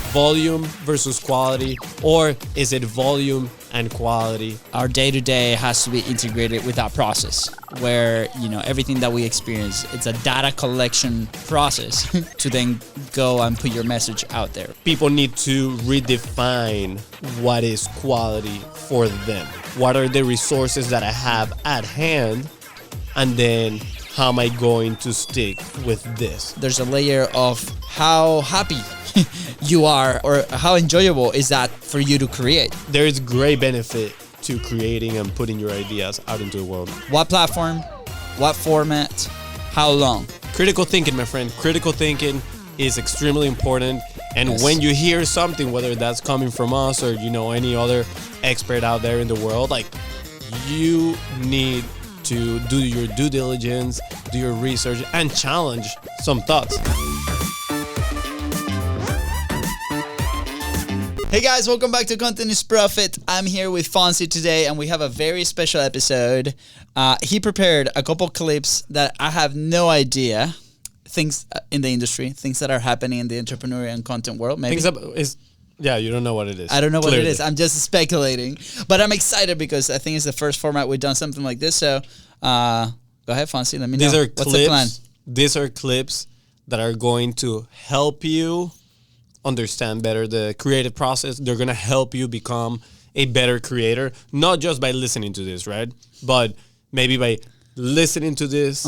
volume versus quality, or is it volume and quality? Our day-to-day has to be integrated with that process where, everything that we experience, it's a data collection process to then go and put your message out there. People need to redefine what is quality for them. What are the resources that I have at hand? And then how am I going to stick with this? There's a layer of how happy you are or how enjoyable is that for you to create. There is great benefit to creating and putting your ideas out into the world. What platform? What format? How long? Critical thinking, my friend. Critical thinking is extremely important. And when you hear something, whether that's coming from us or, any other expert out there in the world, you need to do your due diligence, do your research, and challenge some thoughts. Hey guys, welcome back to Content is Profit. I'm here with Fonzie today, and we have a very special episode. He prepared a couple clips that I have no idea, things in the industry, things that are happening in the entrepreneurial and content world. Maybe you don't know what it is. I don't know what it is. I'm just speculating, but I'm excited because I think it's the first format we've done something like this. So, go ahead, Fonzie. Let me know. What's the plan? These are clips that are going to help you understand better the creative process. They're going to help you become a better creator, not just by listening to this, right? But maybe by listening to this,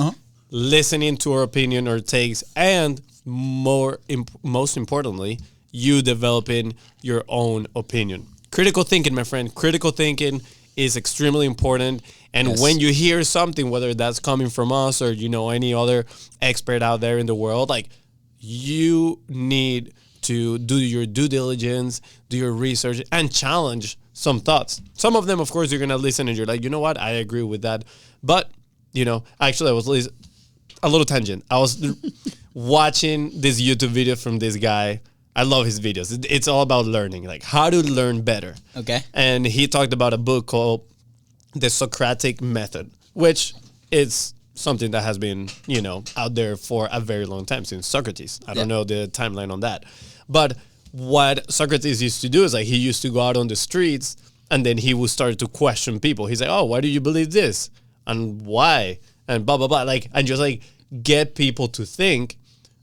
listening to our opinion or takes, and most importantly, you developing your own opinion. Critical thinking, my friend. Critical thinking is extremely important. And when you hear something, whether that's coming from us or, any other expert out there in the world, you need to do your due diligence, do your research, and challenge some thoughts. Some of them, of course, you're going to listen and you're like, you know what? I agree with that. But, actually, I was a little tangent. I was watching this YouTube video from this guy. I love his videos. It's all about learning, how to learn better. Okay. And he talked about a book called The Socratic Method, which is something that has been, out there for a very long time, since Socrates. I don't know the timeline on that. But what Socrates used to do is he used to go out on the streets and then he would start to question people. He's like, oh, why do you believe this? And why? And blah, blah, blah. And just get people to think.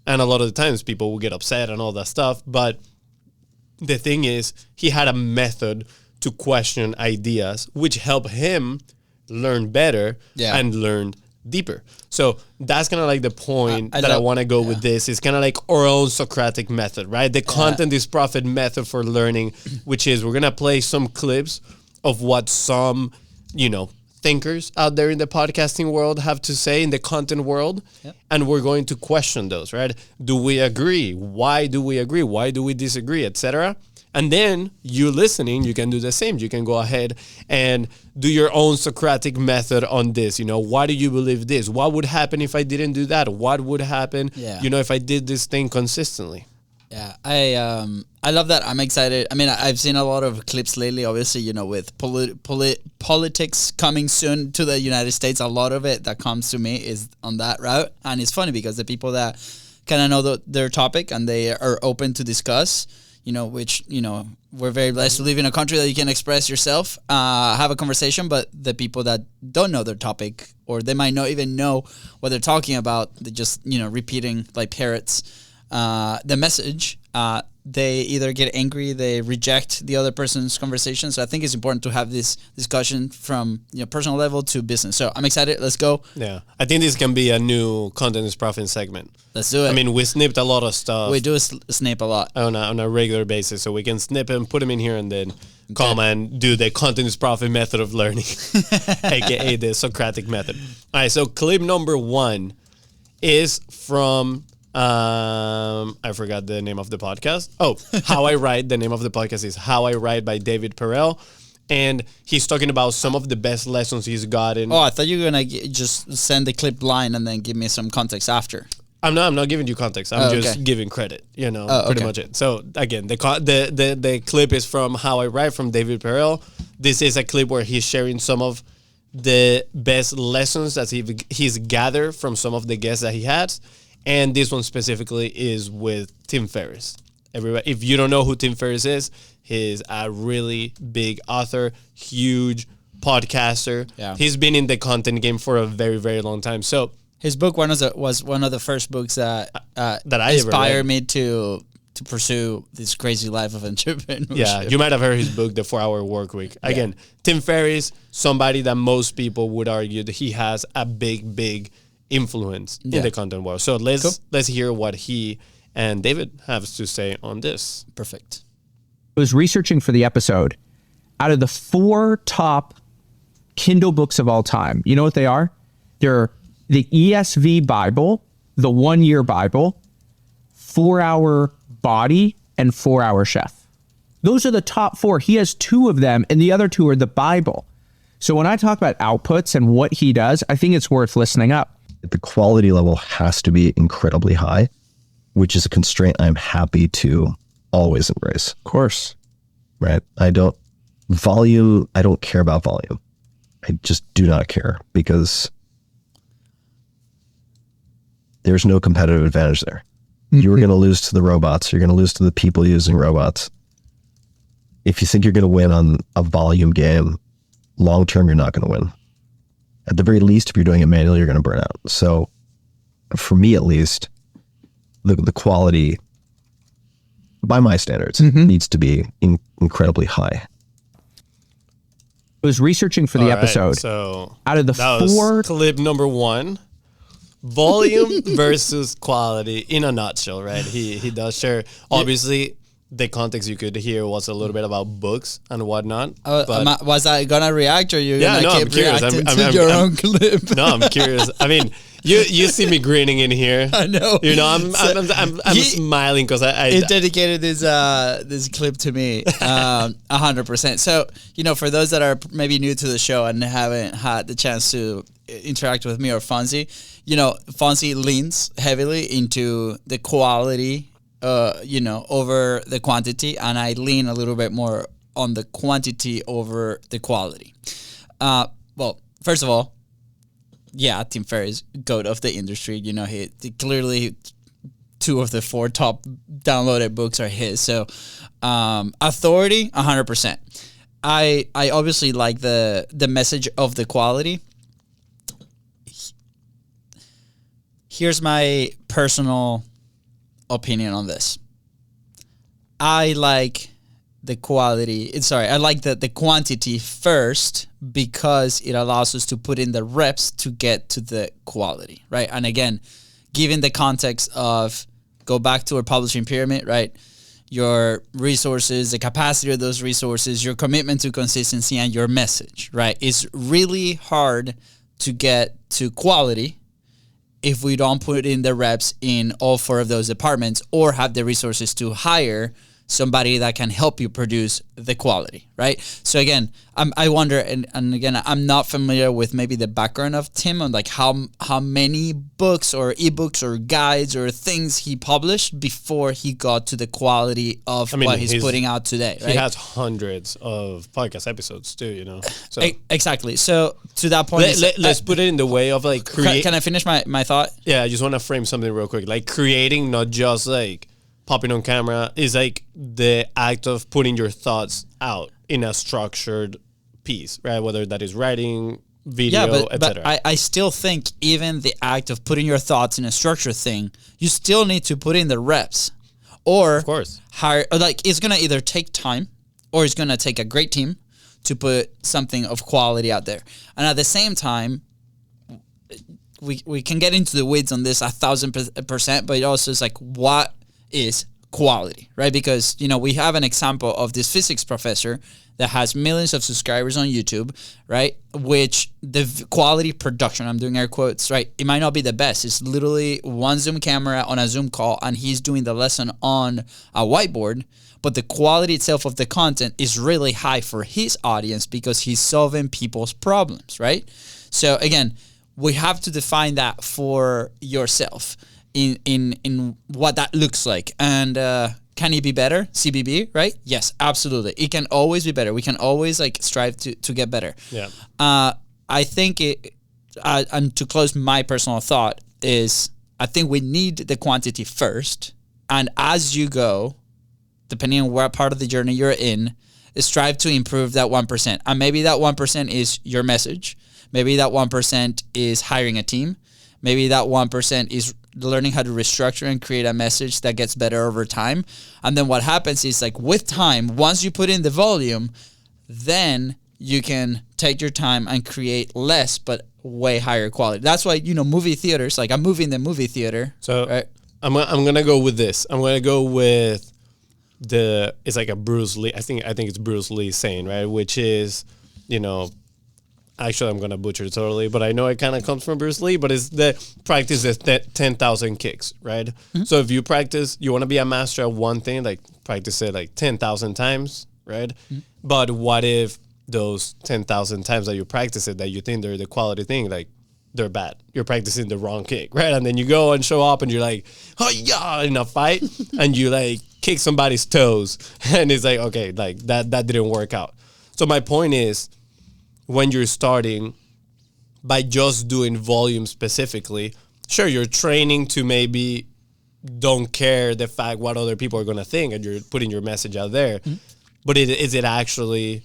And a lot of the times people will get upset and all that stuff. But the thing is, he had a method to question ideas, which helped him learn better and learn deeper. So that's kind of the point that I want to go with this. It's kind of our own Socratic method, right? The content is profit method for learning, which is we're going to play some clips of what some, thinkers out there in the podcasting world have to say in the content world. And we're going to question those, right? Do we agree? Why do we agree? Why do we disagree, etc.? And then you listening, you can do the same. You can go ahead and do your own Socratic method on this. Why do you believe this? What would happen if I didn't do that? What would happen, if I did this thing consistently? Yeah, I love that. I'm excited. I mean, I've seen a lot of clips lately, obviously, with politics coming soon to the United States. A lot of it that comes to me is on that route. And it's funny because the people that kind of know their topic and they are open to discuss, which, we're very blessed to live in a country that you can express yourself, have a conversation, but the people that don't know their topic or they might not even know what they're talking about, they're just, repeating like parrots the message, they either get angry, they reject the other person's conversation. So I think it's important to have this discussion from personal level to business. So I'm excited. Let's go. Yeah, I think this can be a new Content is Profit segment. Let's do it. I mean, we snipped a lot of stuff. We do snip a lot on a regular basis, so we can snip and put them in here and then come and do the Content is Profit method of learning, aka the Socratic method. All right, so clip number 1 is from I forgot the name of the podcast. Oh, How I Write. The name of the podcast is How I Write by David Perell. And he's talking about some of the best lessons he's gotten. Oh, I thought you were going to just send the clip line and then give me some context after. I'm not giving you context. I'm just giving credit, pretty much it. So again, the clip is from How I Write from David Perell. This is a clip where he's sharing some of the best lessons that he's gathered from some of the guests that he had. And this one specifically is with Tim Ferris. Everybody, if you don't know who Tim Ferris is, he's a really big author, huge podcaster. Yeah. He's been in the content game for a very, very long time. So his book was one of the first books that I inspired ever read. me to pursue this crazy life of entrepreneurship. Yeah, you might have heard his book, The 4-Hour Workweek. Again, Tim Ferris, somebody that most people would argue that he has a big, big influence in the content world. So let's hear what he and David have to say on this. Perfect. I was researching for the episode. Out of the 4 top Kindle books of all time, you know what they are? They're the ESV Bible, the 1 Year Bible, 4-Hour Body, and 4-Hour Chef. Those are the top 4. He has 2 of them, and the other 2 are the Bible. So when I talk about outputs and what he does, I think it's worth listening up. The quality level has to be incredibly high, which is a constraint I'm happy to always embrace. Of course. Right? I don't care about volume. I just do not care because there's no competitive advantage there. You're going to lose to the robots. You're going to lose to the people using robots. If you think you're going to win on a volume game, long term, you're not going to win. At the very least, if you're doing it manually, you're going to burn out. So for me, at least, the quality, by my standards, needs to be incredibly high. I was researching for the episode. So out of the that 4 was clip number 1. Volume versus quality in a nutshell, right? He does share. Obviously, the context you could hear was a little bit about books and whatnot. But Was I gonna react, or you gonna I'm keep curious. reacting to your own clip? No, I'm curious. I mean, you see me grinning in here. I know. You know, I'm smiling because I He dedicated this clip to me, 100%. So, for those that are maybe new to the show and haven't had the chance to interact with me or Fonzie, Fonzie leans heavily into the quality, over the quantity, and I lean a little bit more on the quantity over the quality. Well, first of all, Tim Ferris, GOAT of the industry. He clearly 2 of the 4 top downloaded books are his. So, authority, 100%. I obviously like the message of the quality. Here's my personal opinion on this. I like the quality. I like the quantity first because it allows us to put in the reps to get to the quality, right? And again, given the context of, go back to our publishing pyramid, right? Your resources, the capacity of those resources, your commitment to consistency, and your message, right? It's really hard to get to quality if we don't put in the reps in all 4 of those departments or have the resources to hire somebody that can help you produce the quality, right? So again, I wonder, and again, I'm not familiar with maybe the background of Tim on like how many books or ebooks or guides or things he published before he got to the quality of what he's putting out today, right? He has hundreds of podcast episodes too, So exactly. So to that point, let's put it in the way of like Can I finish my thought? Yeah, I just want to frame something real quick. Like creating, not just like popping on camera, is like the act of putting your thoughts out in a structured piece, right? Whether that is writing, video, etc. But I still think even the act of putting your thoughts in a structured thing, you still need to put in the reps. Or of course, it's gonna either take time or it's gonna take a great team to put something of quality out there. And at the same time, we can get into the weeds on this 1,000%, but it also is like, what is quality, right? Because, we have an example of this physics professor that has millions of subscribers on YouTube, right? Which the quality production, I'm doing air quotes, right? It might not be the best. It's literally one Zoom camera on a Zoom call and he's doing the lesson on a whiteboard, but the quality itself of the content is really high for his audience because he's solving people's problems, right? So again, we have to define that for yourself in what that looks like. And can it be better? CBB, right? Yes, absolutely. It can always be better. We can always strive to get better. Yeah. I think and to close my personal thought is, I think we need the quantity first. And as you go, depending on what part of the journey you're in, strive to improve that 1%. And maybe that 1% is your message. Maybe that 1% is hiring a team. Maybe that 1% is learning how to restructure and create a message that gets better over time. And then what happens is, like, with time, once you put in the volume, then you can take your time and create less but way higher quality. That's why, movie theaters, like, I'm moving the movie theater. So right? I'm going to go with this. I'm going to go with it's like a Bruce Lee. I think it's Bruce Lee saying, right? Which is, actually, I'm going to butcher it totally, but I know it kind of comes from Bruce Lee, but it's the practice is 10,000 kicks, right? Mm-hmm. So if you want to be a master at one thing, like practice it like 10,000 times, right? Mm-hmm. But what if those 10,000 times that you practice it, that you think they're the quality thing, like they're bad. You're practicing the wrong kick, right? And then you go and show up and you're like, oh yeah, in a fight, and you like kick somebody's toes, and it's like, okay, like that didn't work out. So my point is, when you're starting, by just doing volume specifically, sure, you're training to maybe don't care the fact what other people are going to think, and you're putting your message out there. Mm-hmm. But is it actually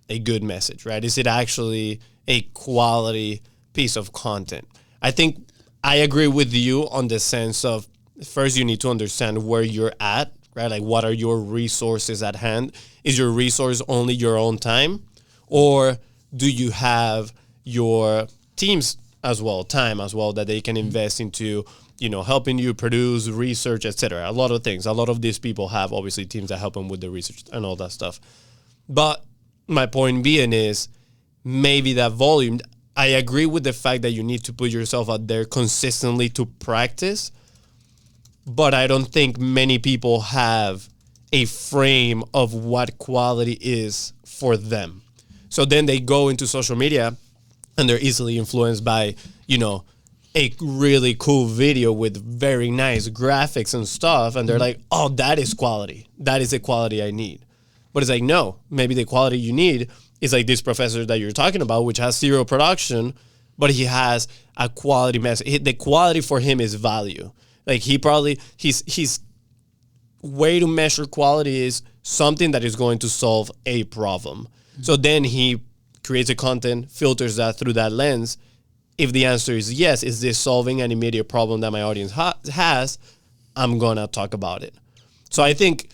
a good message, right? Is it actually a quality piece of content? I think I agree with you on the sense of, first you need to understand where you're at, right? Like, what are your resources at hand? Is your resource only your own time? Or do you have your teams as well, time as well, that they can invest into, helping you produce research, etc. A lot of things. A lot of these people have obviously teams that help them with the research and all that stuff. But my point being is, maybe that volume, I agree with the fact that you need to put yourself out there consistently to practice, but I don't think many people have a frame of what quality is for them. So then they go into social media and they're easily influenced by, a really cool video with very nice graphics and stuff. And they're like, oh, that is quality. That is the quality I need. But it's like, no, maybe the quality you need is like this professor that you're talking about, which has zero production, but he has a quality message. The quality for him is value. Like, his way to measure quality is something that is going to solve a problem. Mm-hmm. So then he creates a content, filters that through that lens. If the answer is yes, is this solving an immediate problem that my audience has, I'm going to talk about it. So I think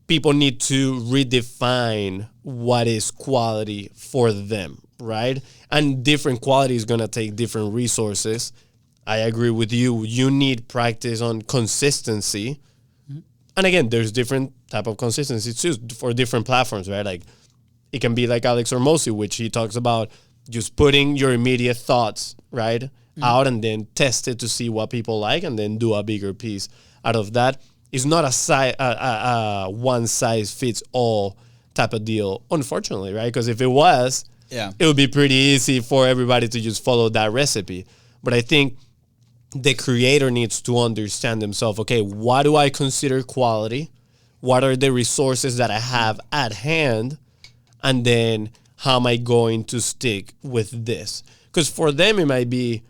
people need to redefine what is quality for them, right? And different quality is going to take different resources. I agree with you. You need practice on consistency. Mm-hmm. And again, there's different type of consistency too for different platforms, right? Like, it can be like Alex Hormozi, which he talks about just putting your immediate thoughts, right, out and then test it to see what people like and then do a bigger piece out of that. It's not a one-size-fits-all type of deal, unfortunately, right? Because if it was, it would be pretty easy for everybody to just follow that recipe. But I think the creator needs to understand themselves, okay, what do I consider quality? What are the resources that I have at hand? And then how am I going to stick with this? Because for them, it might be,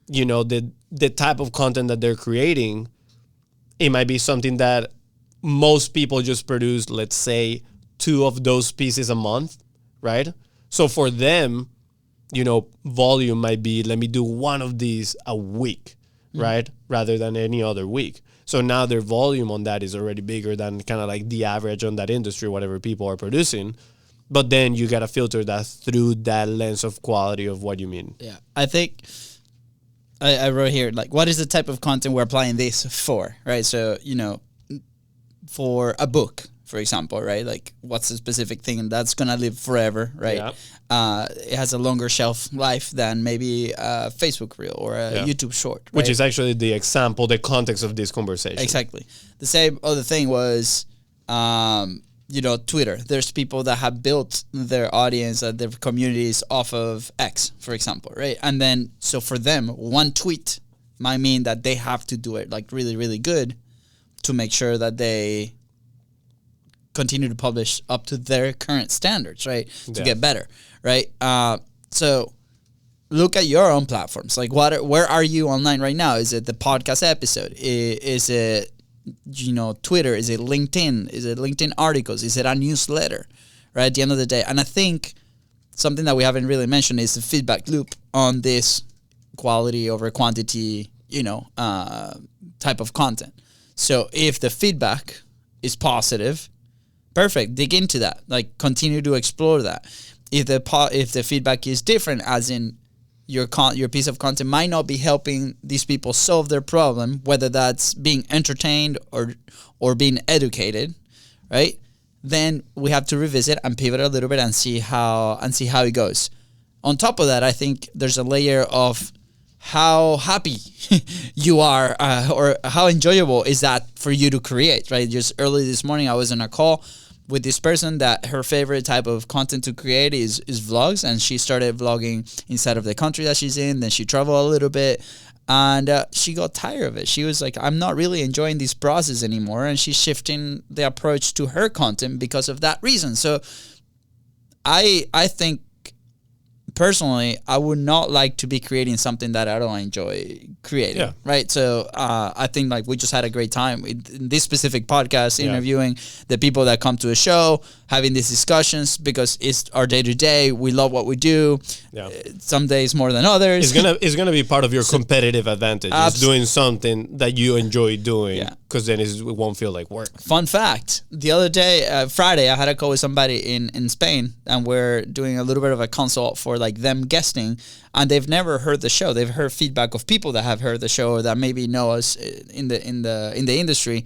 the type of content that they're creating, it might be something that most people just produce, let's say, 2 of those pieces a month, right? So for them, volume might be, let me do 1 of these a week, right? Rather than any other week. So now their volume on that is already bigger than kind of like the average on that industry, whatever people are producing. But then you got to filter that through that lens of quality of what you mean. Yeah. I think I wrote here, like, what is the type of content we're applying this for, right? So, for a book, for example, right? Like, what's the specific thing that's going to live forever, right? Yeah. It has a longer shelf life than maybe a Facebook reel or a YouTube short. Right? Which is actually the example, the context of this conversation. Exactly. The same other thing was... Twitter. There's people that have built their audience, their communities off of X, for example, right? And then, so for them, 1 tweet might mean that they have to do it like really, really good to make sure that they continue to publish up to their current standards, right? To get better, right? So look at your own platforms. Like, where are you online right now? Is it the podcast episode? Is it Twitter? Is it LinkedIn? Is it LinkedIn articles? Is it a newsletter? Right, at the end of the day. And I think something that we haven't really mentioned is the feedback loop on this quality over quantity, type of content. So if the feedback is positive, perfect, dig into that. Like, continue to explore that. If the feedback is different, as in your piece of content might not be helping these people solve their problem, whether that's being entertained or being educated, right? Then we have to revisit and pivot a little bit and see how it goes. On top of that, I think there's a layer of how happy you are, or how enjoyable is that for you to create, right? Just early this morning, I was on a call with this person that her favorite type of content to create is vlogs, and she started vlogging inside of the country that she's in. Then she traveled a little bit, and she got tired of it. She was like, I'm not really enjoying this process anymore, and she's shifting the approach to her content because of that reason. So I think, personally, I would not like to be creating something that I don't enjoy creating, right? So I think, like, we just had a great time in this specific podcast, interviewing the people that come to a show, having these discussions, because it's our day-to-day. We love what we do. Some days more than others. It's gonna be part of your competitive advantage. It's doing something that you enjoy doing, because then it won't feel like work. Fun fact, the other day, Friday, I had a call with somebody in Spain, and we're doing a little bit of a consult for, like, them guesting, and they've never heard the show. They've heard feedback of people that have heard the show or that maybe know us in the industry.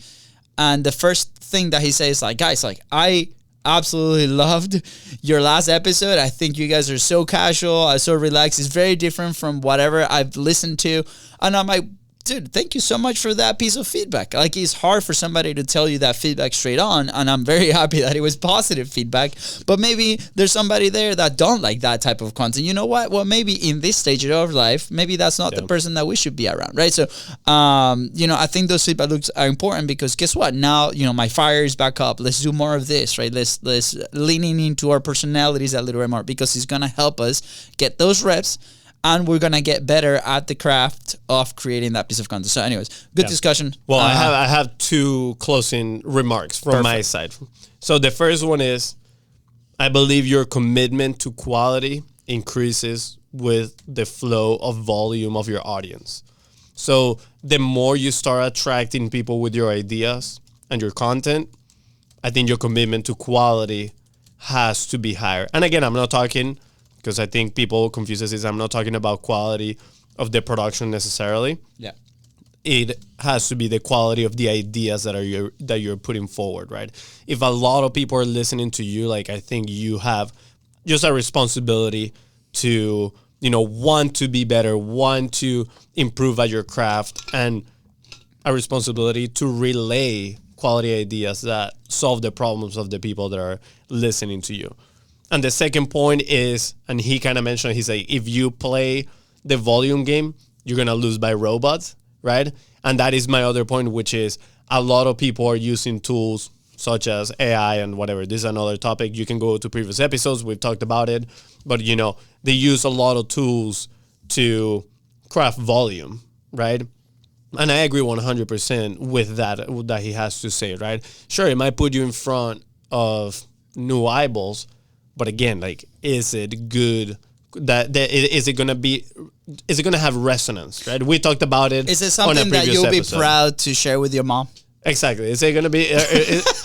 And the first thing that he says, like, guys, like, I absolutely loved your last episode. I think you guys are so casual, so relaxed. It's very different from whatever I've listened to. And I'm like, dude, thank you so much for that piece of feedback. Like, it's hard for somebody to tell you that feedback straight on, and I'm very happy that it was positive feedback. But maybe there's somebody there that don't like that type of content. You know what? Well, maybe in this stage of life, maybe that's not the person that we should be around, right? So, I think those feedback loops are important, because guess what? Now, my fire is back up. Let's do more of this, right? Let's leaning into our personalities a little bit more, because it's gonna help us get those reps. And we're gonna get better at the craft of creating that piece of content. So, anyways, good discussion. Well, I have two closing remarks from my side. So the first one is, I believe your commitment to quality increases with the flow of volume of your audience. So the more you start attracting people with your ideas and your content, I think your commitment to quality has to be higher. And again, I'm not talking, because I think people confuse this, I'm not talking about quality of the production necessarily. Yeah. It has to be the quality of the ideas that you're putting forward, right? If a lot of people are listening to you, like, I think you have just a responsibility to, want to be better, want to improve at your craft, and a responsibility to relay quality ideas that solve the problems of the people that are listening to you. And the second point is, and he kind of mentioned, he's like, if you play the volume game, you're going to lose by robots, right? And that is my other point, which is a lot of people are using tools such as AI and whatever. This is another topic. You can go to previous episodes. We've talked about it. But, they use a lot of tools to craft volume, right? And I agree 100% with that he has to say, right? Sure, it might put you in front of new eyeballs, but again, like, is it good? Is it gonna have resonance, right? We talked about it. Is it something that you'll be proud to share with your mom? Exactly. Is it gonna be?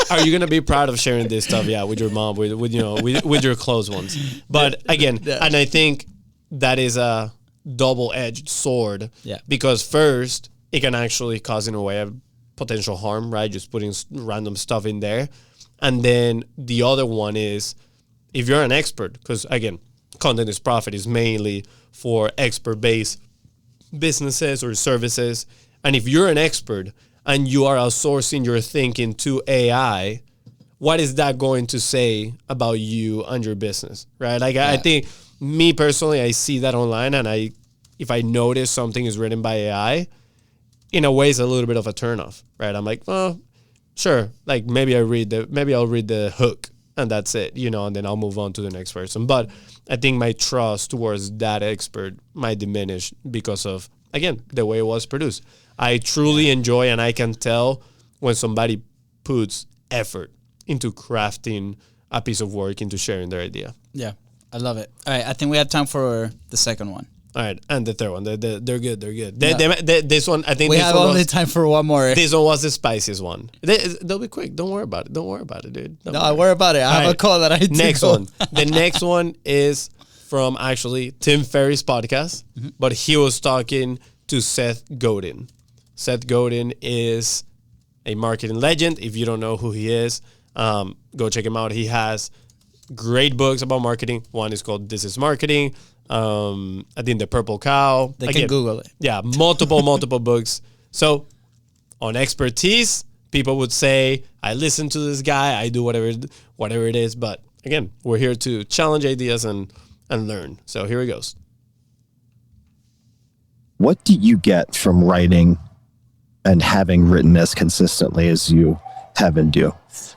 Are you gonna be proud of sharing this stuff? Yeah, with your mom, with your close ones. But again, and I think that is a double-edged sword. Yeah. Because first, it can actually cause, in a way, a potential harm, right? Just putting random stuff in there, and then the other one is, if you're an expert, because again, content is profit is mainly for expert-based businesses or services. And if you're an expert and you are outsourcing your thinking to AI, what is that going to say about you and your business, right? Like, I think, me personally, I see that online, and if I notice something is written by AI, in a way, it's a little bit of a turnoff, right? I'm like, well, sure, like, maybe I'll read the hook, and that's it, and then I'll move on to the next person. But I think my trust towards that expert might diminish because of, again, the way it was produced. I truly enjoy, and I can tell when somebody puts effort into crafting a piece of work, into sharing their idea. Yeah, I love it. All right, I think we have time for the second one. All right, and the third one, they're good. They're good. Yeah. This one, I think We this have one only was, time for one more. this one was the spiciest one. They'll be quick. Don't worry about it. Don't worry about it, dude. Don't No, I worry about it. I have All a call that I need Next to go. one. The next one is from actually Tim Ferris' podcast, but he was talking to Seth Godin. Seth Godin is a marketing legend. If you don't know who he is, go check him out. He has great books about marketing. One is called This Is Marketing. I think The Purple Cow. They can Google it. Yeah, multiple books. So on expertise, people would say, I listen to this guy, I do whatever it is. But again, we're here to challenge ideas and learn. So here it goes. What do you get from writing and having written as consistently as you have and do?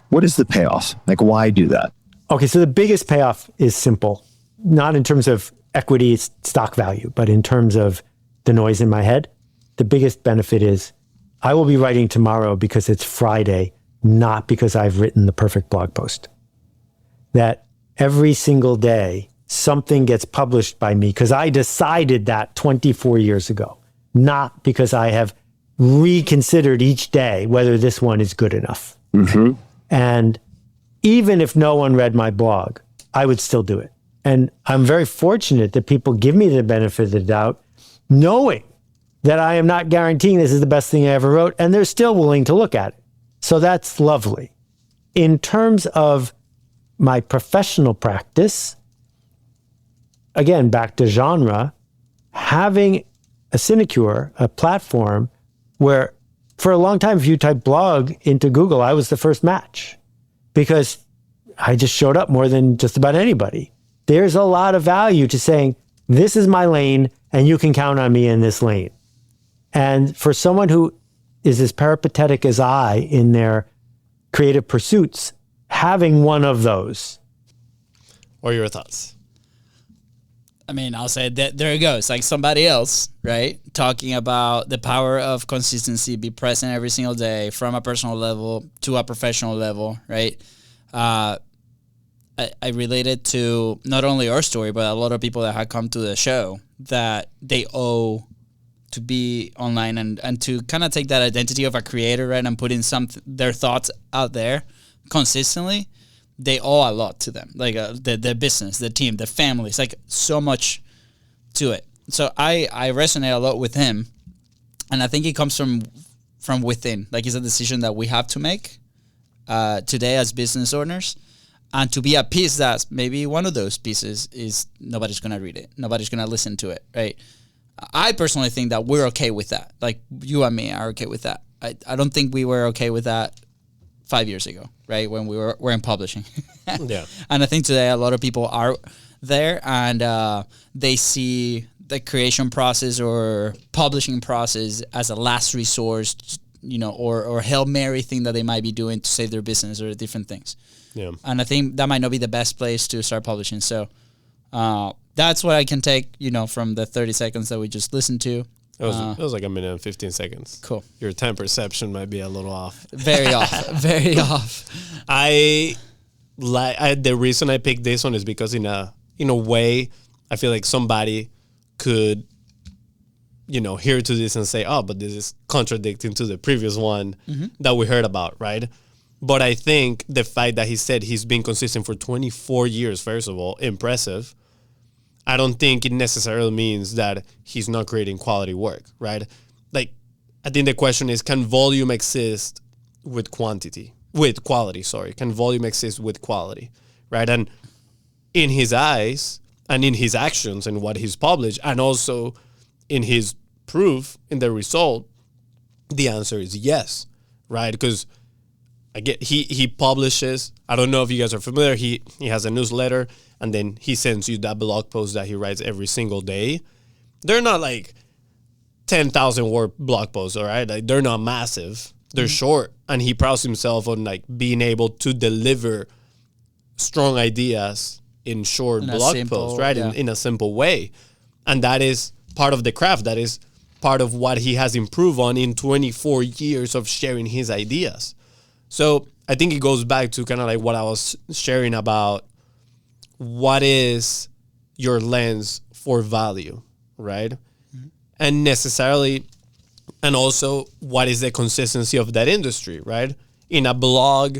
What is the payoff? Like, why do that? Okay, so the biggest payoff is simple, not in terms of equity stock value, but in terms of the noise in my head. The biggest benefit is I will be writing tomorrow because it's Friday, not because I've written the perfect blog post. That every single day, something gets published by me because I decided that 24 years ago, not because I have reconsidered each day whether this one is good enough. Mm-hmm. And even if no one read my blog, I would still do it. And I'm very fortunate that people give me the benefit of the doubt, knowing that I am not guaranteeing this is the best thing I ever wrote, and they're still willing to look at it. So that's lovely. In terms of my professional practice, again, back to genre, having a sinecure, a platform where for a long time, if you type blog into Google, I was the first match because I just showed up more than just about anybody. There's a lot of value to saying, this is my lane and you can count on me in this lane. And for someone who is as peripatetic as I in their creative pursuits, having one of those. What are your thoughts? I mean, I'll say that there it goes. Like somebody else, right? Talking about the power of consistency, be present every single day from a personal level to a professional level, right? I related to not only our story, but a lot of people that had come to the show that they owe to be online and to kind of take that identity of a creator, right? And putting their thoughts out there consistently. They owe a lot to them, like the business, the team, the family. It's like so much to it. So I resonate a lot with him, and I think it comes from within. Like it's a decision that we have to make today as business owners, and to be a piece that's maybe one of those pieces is nobody's gonna read it, nobody's gonna listen to it, right? I personally think that we're okay with that. Like you and me are okay with that. I don't think we were okay with that 5 years ago, right? When we were in publishing. Yeah. And I think today a lot of people are there and they see the creation process or publishing process as a last resource, you know, or Hail Mary thing that they might be doing to save their business or different things. Yeah. And I think that might not be the best place to start publishing. So that's what I can take, you know, from the 30 seconds that we just listened to. It was like a minute and 15 seconds. Cool. Your time perception might be a little off. Very off. Very off. The reason I picked this one is because in a way, I feel like somebody could, you know, hear to this and say, oh, but this is contradicting to the previous one that we heard about, right? But I think the fact that he said he's been consistent for 24 years, first of all, impressive. I don't think it necessarily means that he's not creating quality work, right? Like, I think the question is, can volume exist with quality? Can volume exist with quality, right? And in his eyes and in his actions and what he's published and also in his proof, in the result, the answer is yes, right? Because he publishes, I don't know if you guys are familiar, he has a newsletter and then he sends you that blog post that he writes every single day. They're not like 10,000 word blog posts, all right? Like they're not massive. They're short. And he prides himself on like being able to deliver strong ideas in short blog posts, right? Yeah. In a simple way. And that is part of the craft. That is part of what he has improved on in 24 years of sharing his ideas. So I think it goes back to kind of like what I was sharing about what is your lens for value, right? Mm-hmm. And necessarily, and also what is the consistency of that industry, right? In a blog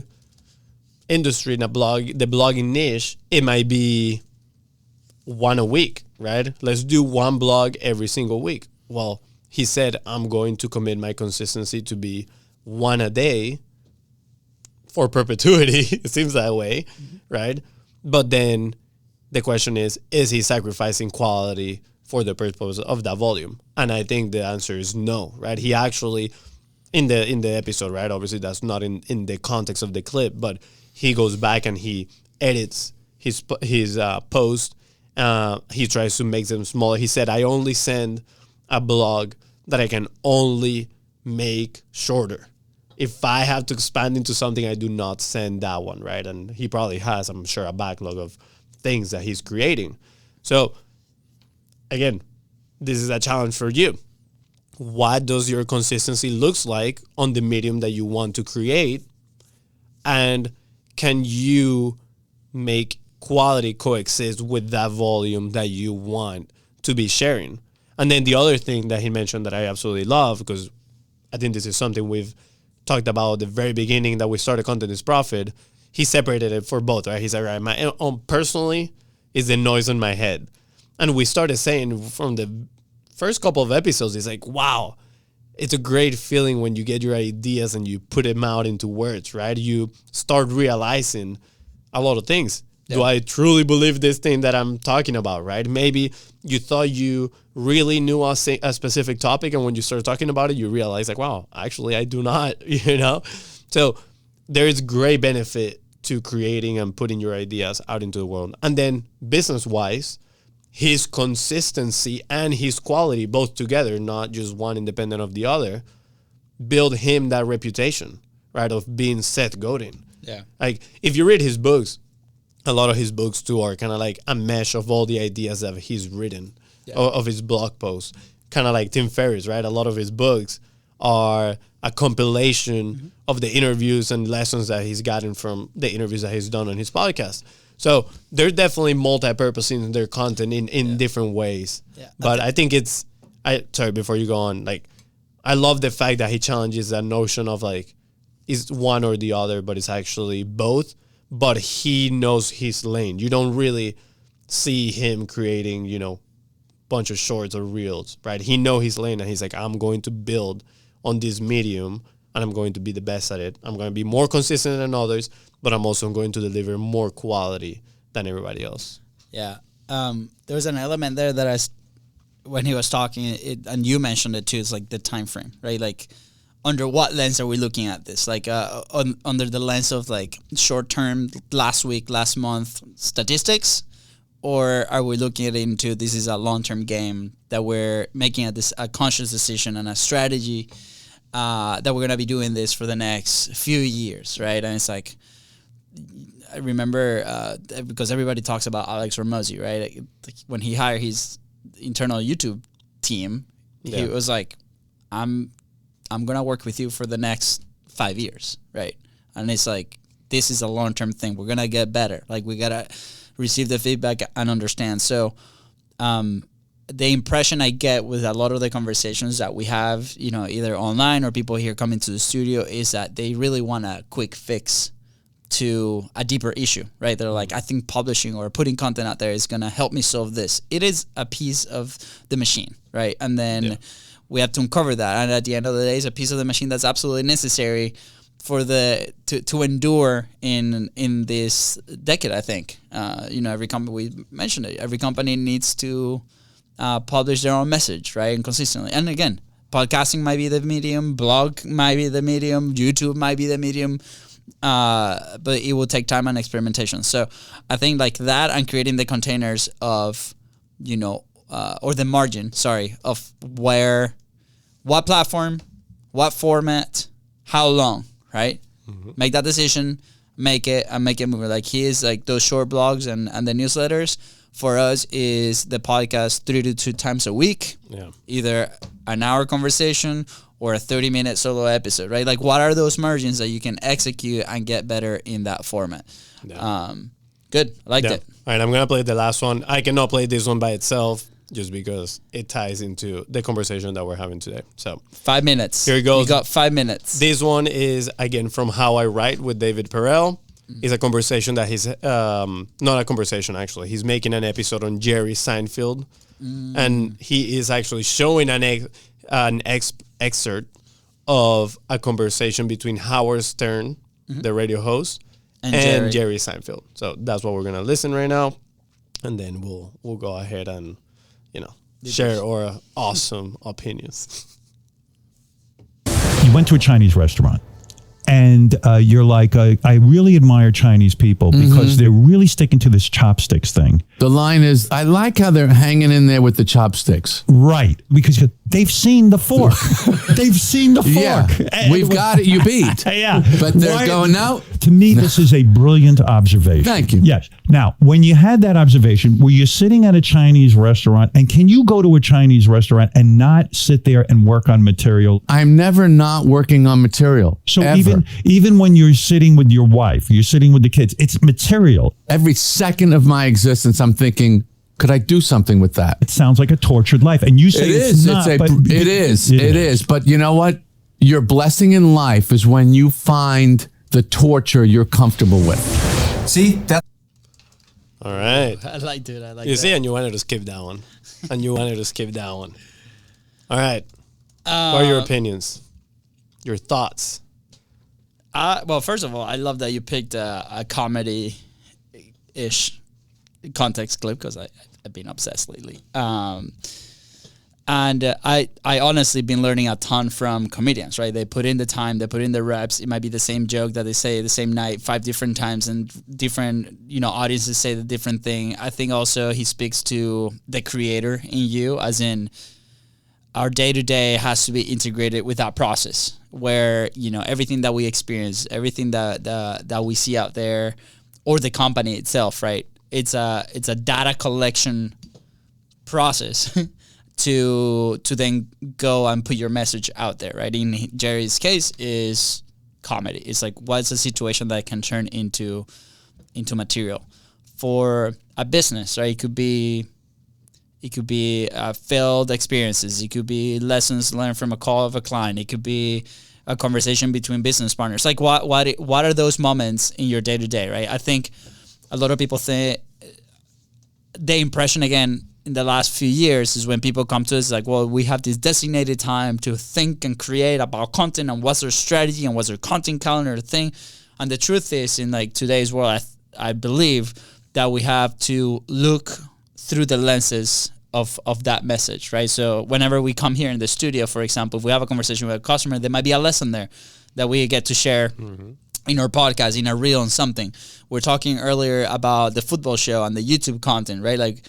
industry, the blogging niche, it might be one a week, right? Let's do one blog every single week. Well, he said, I'm going to commit my consistency to be one a day for perpetuity. It seems that way, right? But then the question is he sacrificing quality for the purpose of that volume? And I think the answer is no, right? He actually, in the episode, right? Obviously, that's not in the context of the clip, but he goes back and he edits his post. He tries to make them smaller. He said, I only send a blog that I can only make shorter. If I have to expand into something, I do not send that one, right? And he probably has, I'm sure, a backlog of things that he's creating. So, again, this is a challenge for you. What does your consistency looks like on the medium that you want to create? And can you make quality coexist with that volume that you want to be sharing? And then the other thing that he mentioned that I absolutely love, because I think this is something we've talked about at the very beginning that we started Content is Profit, he separated it for both, right? He's like, right, my own personally is the noise in my head. And we started saying from the first couple of episodes, it's like, wow, it's a great feeling when you get your ideas and you put them out into words, right? You start realizing a lot of things. Yeah. Do I truly believe this thing that I'm talking about, right? Maybe you thought you really knew a specific topic, and when you start talking about it, you realize like, wow, actually I do not, you know? So there is great benefit to creating and putting your ideas out into the world. And then business-wise, his consistency and his quality both together, not just one independent of the other, build him that reputation, right, of being Seth Godin. Yeah. Like, if you read his books, a lot of his books too are kind of like a mesh of all the ideas that he's written, of his blog posts. Kind of like Tim Ferris, right? A lot of his books are a compilation of the interviews and lessons that he's gotten from the interviews that he's done on his podcast. So they're definitely multi-purposing their content in different ways. Yeah. But I think sorry, before you go on, like, I love the fact that he challenges that notion of like, is one or the other, but it's actually both. But he knows his lane. You don't really see him creating, bunch of shorts or reels, right? He knows his lane, and he's like, I'm going to build on this medium, and I'm going to be the best at it. I'm going to be more consistent than others, but I'm also going to deliver more quality than everybody else. Yeah. There was an element there that when he was talking, and you mentioned it too, it's like the time frame, right? Like, under what lens are we looking at this? Like, under the lens of like short-term, last week, last month statistics, or are we looking at it into this is a long-term game that we're making a conscious decision and a strategy that we're gonna be doing this for the next few years, right? And it's like, I remember because everybody talks about Alex Ramosi, right? Like, when he hired his internal YouTube team, he was like, I'm gonna work with you for the next 5 years, right? And it's like, this is a long-term thing. We're gonna get better. Like, we gotta receive the feedback and understand. So, the impression I get with a lot of the conversations that we have, either online or people here coming to the studio, is that they really want a quick fix to a deeper issue, right? They're like, I think publishing or putting content out there is gonna help me solve this. It is a piece of the machine, right? And then we have to uncover that, and at the end of the day, it's a piece of the machine that's absolutely necessary for to endure in this decade. I think every company, we mentioned it, every company needs to publish their own message, right, and consistently. And again, podcasting might be the medium, blog might be the medium, YouTube might be the medium, but it will take time and experimentation. So I think like that, and creating the containers of or the margin, of what platform, what format, how long, right? Mm-hmm. Make that decision, make it move. Like, he is like those short blogs and the newsletters for us is the podcast 3 to 2 times a week. Yeah. Either an hour conversation or a 30-minute solo episode, right? Like, what are those margins that you can execute and get better in that format? Yeah. Good. I liked it. All right, I'm going to play the last one. I cannot play this one by itself just because it ties into the conversation that we're having today. So 5 minutes. Here it goes. You got 5 minutes. This one is, again, from How I Write with David Perell. It's a conversation that he's, not a conversation, actually. He's making an episode on Jerry Seinfeld. And he is actually showing an excerpt of a conversation between Howard Stern, the radio host, and Jerry Seinfeld. So that's what we're going to listen right now. And then we'll go ahead and, share our awesome opinions. You went to a Chinese restaurant. And you're like, I really admire Chinese people because they're really sticking to this chopsticks thing. The line is, I like how they're hanging in there with the chopsticks. Right. Because they've seen the fork. They've seen the fork. Yeah. We've got it. You beat. Yeah. But they're going, no. To me, this is a brilliant observation. Thank you. Yes. Now, when you had that observation, were you sitting at a Chinese restaurant, and can you go to a Chinese restaurant and not sit there and work on material? I'm never not working on material. So ever. even when you're sitting with your wife, you're sitting with the kids, it's material. Every second of my existence, I'm thinking, could I do something with that? It sounds like a tortured life. And you say it's not. It is. But you know what? Your blessing in life is when you find the torture you're comfortable with. See? That. All right. I liked it. I liked You it. see, and you wanted to skip that one. All right. What are your opinions? Your thoughts? Well, first of all, I love that you picked a comedy-ish context clip because I've been obsessed lately. And I honestly been learning a ton from comedians, right? They put in the time, they put in the reps. It might be the same joke that they say the same night 5 different times, and different, audiences say the different thing. I think also he speaks to the creator in you, as in our day-to-day has to be integrated with that process where, everything that we experience, everything that we see out there, or the company itself, right? It's a data collection process to then go and put your message out there, right? In Jerry's case is comedy. It's like, what's a situation that can turn into material for a business, right? It could be failed experiences. It could be lessons learned from a call of a client. It could be a conversation between business partners. Like what are those moments in your day to day, right? I think a lot of people think the impression again in the last few years is when people come to us like, well, we have this designated time to think and create about content and what's their strategy and what's their content calendar thing. And the truth is, in like today's world, I believe that we have to look through the lenses of that message, right? So whenever we come here in the studio, for example, if we have a conversation with a customer, there might be a lesson there that we get to share in our podcast, in a reel on something. We're talking earlier about the football show and the YouTube content, right? Like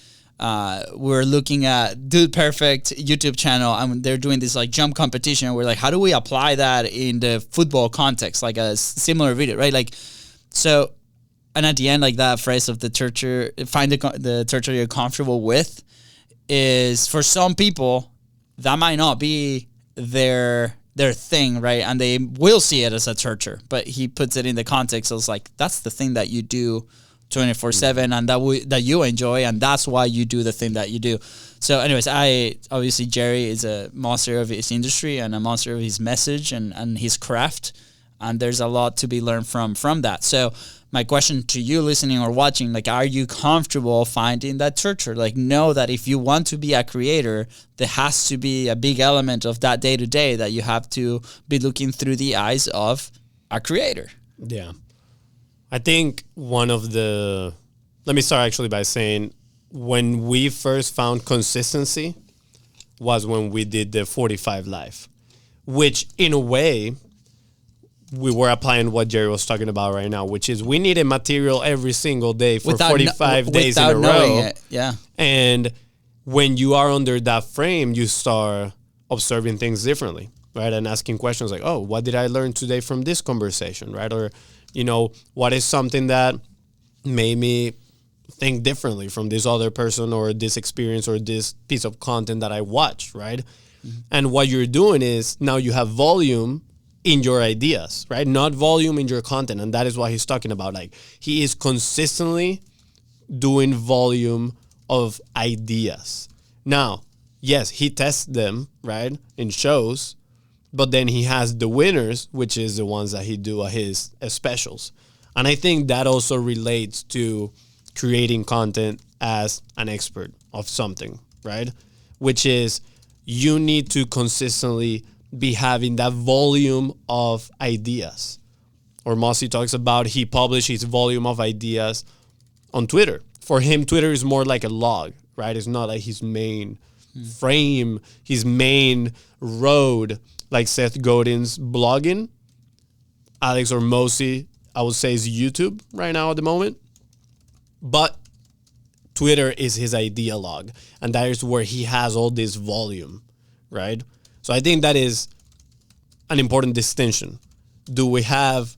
we're looking at Dude Perfect YouTube channel, and they're doing this like jump competition. We're like, how do we apply that in the football context, like a similar video, right? Like, so, and at the end, like that phrase of the torture, find the torture you're comfortable with, is for some people that might not be their thing, right? And they will see it as a torture, but he puts it in the context of like, that's the thing that you do 24/7 and that you enjoy, and that's why you do the thing that you do. So anyways, obviously Jerry is a master of his industry and a master of his message and his craft, and there's a lot to be learned from that. So my question to you listening or watching, like, are you comfortable finding that torture? Like, know that if you want to be a creator, there has to be a big element of that day to day that you have to be looking through the eyes of a creator. Yeah. I think let me start actually by saying when we first found consistency was when we did the 45 Live, which in a way we were applying what Jerry was talking about right now, which is we needed material every single day for 45 days in a row. Yeah. And when you are under that frame, you start observing things differently, right? And asking questions like, oh, what did I learn today from this conversation, right? Or, what is something that made me think differently from this other person or this experience or this piece of content that I watch, right? And what you're doing is now you have volume in your ideas, right? Not volume in your content. And that is what he's talking about. Like, he is consistently doing volume of ideas. Now, yes, he tests them, right, in shows, but then he has the winners, which is the ones that he do at his specials. And I think that also relates to creating content as an expert of something, right? Which is you need to consistently be having that volume of ideas. Or Mossy talks about he published his volume of ideas on Twitter. For him, Twitter is more like a log, right? It's not like his main frame, his main road, like Seth Godin's blogging. Alex or Mossy, I would say, is YouTube right now at the moment. But Twitter is his idea log. And that is where he has all this volume, right? So I think that is an important distinction. Do we have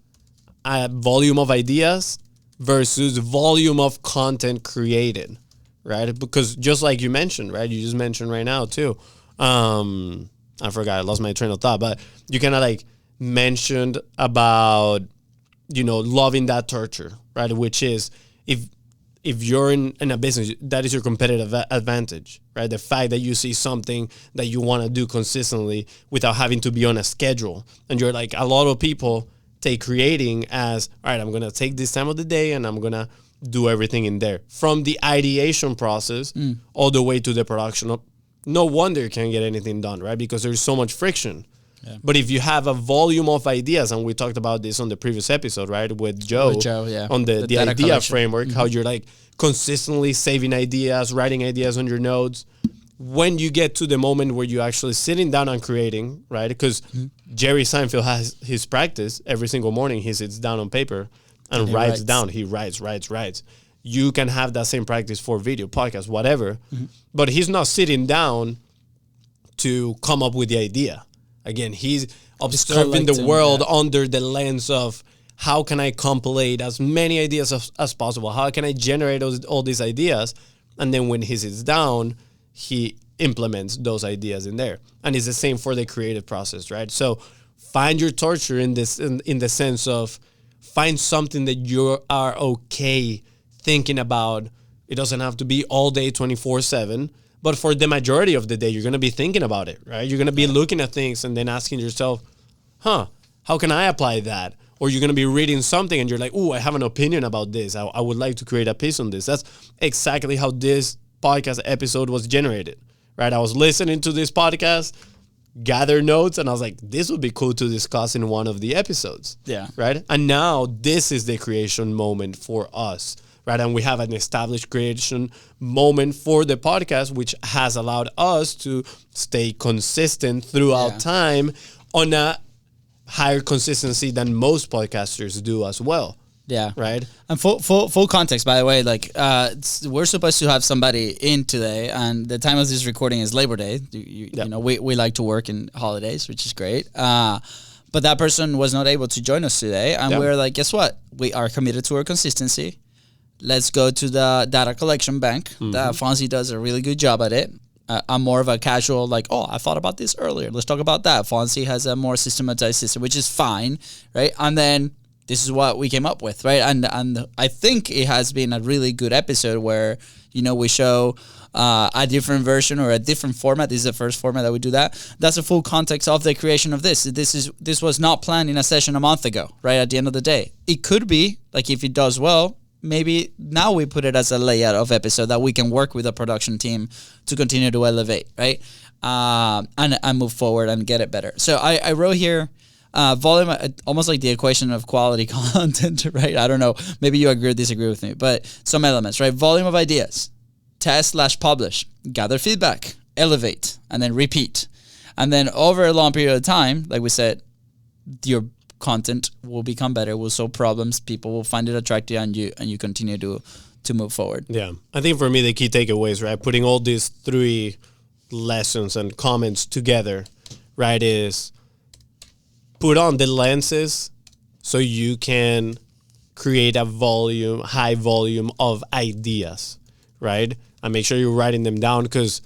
a volume of ideas versus volume of content created, right? Because just like you mentioned, right? You just mentioned right now too. I forgot, I lost my train of thought, but you kind of like mentioned about, you know, loving that torture, right? Which is if you're in a business, that is your competitive advantage, right? The fact that you see something that you want to do consistently without having to be on a schedule. And you're like, a lot of people take creating as, all right, I'm going to take this time of the day and I'm going to do everything in there. From the ideation process all the way to the production. No wonder you can't get anything done, right? Because there's so much friction. Yeah. But if you have a volume of ideas, and we talked about this on the previous episode, right, with Joe, on the idea collection framework, how you're like consistently saving ideas, writing ideas on your notes. When you get to the moment where you're actually sitting down and creating, right, because Jerry Seinfeld has his practice every single morning. He sits down on paper and writes down. He writes. You can have that same practice for video, podcast, whatever. But he's not sitting down to come up with the idea. Again, he's observing the world under the lens of how can I compilate as many ideas as possible? How can I generate all these ideas? And then when he sits down, he implements those ideas in there. And it's the same for the creative process, right? So find your torture in this, in the sense of find something that you are okay thinking about. It doesn't have to be all day 24/7. But for the majority of the day, you're going to be thinking about it, right? You're going to be looking at things and then asking yourself, how can I apply that? Or you're going to be reading something and you're like, I have an opinion about this. I would like to create a piece on this. That's exactly how this podcast episode was generated, right? I was listening to this podcast, gather notes, and I was like, this would be cool to discuss in one of the episodes. Yeah. Right? And now this is the creation moment for us. Right, and we have an established creation moment for the podcast, which has allowed us to stay consistent throughout time on a higher consistency than most podcasters do as well. Yeah. Right. And full context, by the way, like we're supposed to have somebody in today, and the time of this recording is Labor Day. You know, we like to work in holidays, which is great. But that person was not able to join us today, and we're like, guess what? We are committed to our consistency. Let's go to the data collection bank. Fonzie does a really good job at it. I'm more of a casual, like, I thought about this earlier. Let's talk about that. Fonzie has a more systematized system, which is fine, right? And then this is what we came up with, right? And I think it has been a really good episode where, you know, we show a different version or a different format. This is the first format that we do that. That's the full context of the creation of this. This was not planned in a session a month ago, right? At the end of the day. It could be, like, if it does well, maybe now we put it as a layout of episode that we can work with a production team to continue to elevate, right? And move forward and get it better. So I wrote here, volume, almost like the equation of quality content, right? I don't know. Maybe you agree or disagree with me, but some elements, right? Volume of ideas, test/publish, gather feedback, elevate, and then repeat. And then over a long period of time, like we said, your content will become better, will solve problems, people will find it attractive, and you continue to move forward. Yeah. I think for me, the key takeaways, right, putting all these 3 lessons and comments together, right, is put on the lenses so you can create a high volume of ideas, right? And make sure you're writing them down, because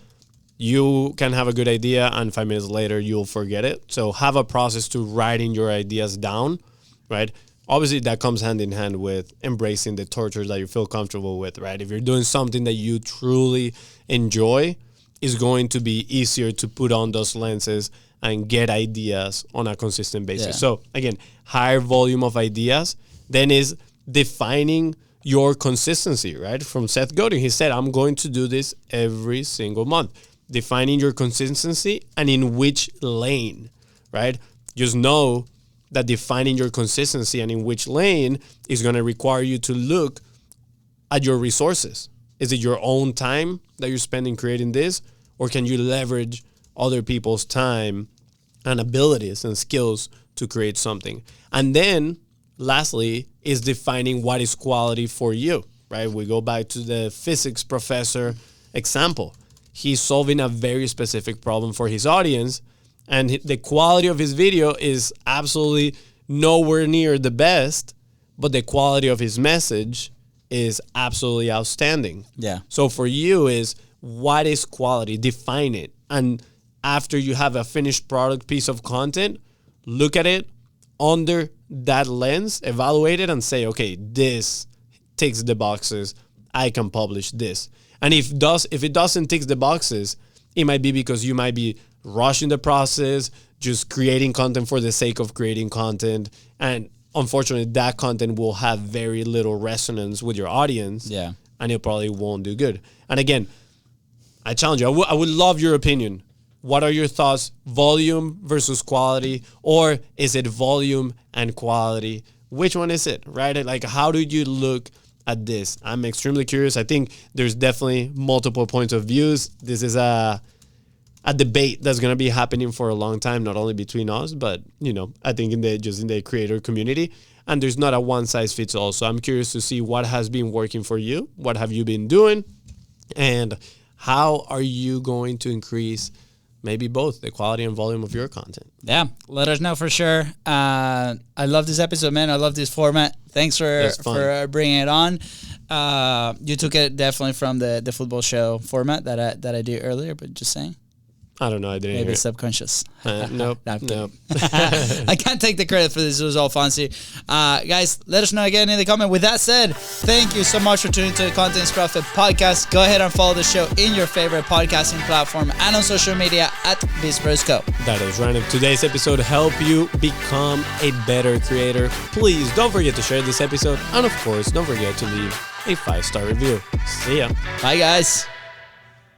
you can have a good idea and 5 minutes later you'll forget it. So have a process to writing your ideas down, right? Obviously that comes hand in hand with embracing the torture that you feel comfortable with, right? If you're doing something that you truly enjoy, it's going to be easier to put on those lenses and get ideas on a consistent basis. Yeah. So again, higher volume of ideas, then is defining your consistency, right? From Seth Godin, he said, I'm going to do this every single month. Defining your consistency and in which lane, right? Just know that defining your consistency and in which lane is going to require you to look at your resources. Is it your own time that you're spending creating this, or can you leverage other people's time and abilities and skills to create something? And then lastly is defining what is quality for you, right? We go back to the physics professor example. He's solving a very specific problem for his audience, and the quality of his video is absolutely nowhere near the best, but the quality of his message is absolutely outstanding. Yeah. So for you is, what is quality? Define it. And after you have a finished product piece of content, look at it under that lens, evaluate it and say, okay, this ticks the boxes. I can publish this. And if it doesn't tick the boxes, it might be because you might be rushing the process, just creating content for the sake of creating content. And unfortunately, that content will have very little resonance with your audience. Yeah. And it probably won't do good. And again, I challenge you. I would love your opinion. What are your thoughts? Volume versus quality, or is it volume and quality? Which one is it, right? Like, how do you look at this? I'm extremely curious. I think there's definitely multiple points of views. This is a debate that's going to be happening for a long time, not only between us, but, I think in the creator community. And there's not a one size fits all. So I'm curious to see what has been working for you. What have you been doing? And how are you going to increase maybe both the quality and volume of your content? Yeah, let us know for sure. I love this episode, man. I love this format. Thanks for bringing it on. You took it definitely from the football show format that I did earlier, but just saying. I don't know. I didn't Maybe hear. subconscious. Nope. Nope. I can't take the credit for this. It was all fancy. Guys, let us know again in the comment. With that said, thank you so much for tuning to the Content Profit Podcast. Go ahead and follow the show in your favorite podcasting platform and on social media at BizBrosco. That is right. If today's episode helped you become a better creator, please don't forget to share this episode. And of course, don't forget to leave a 5-star review. See ya. Bye, guys.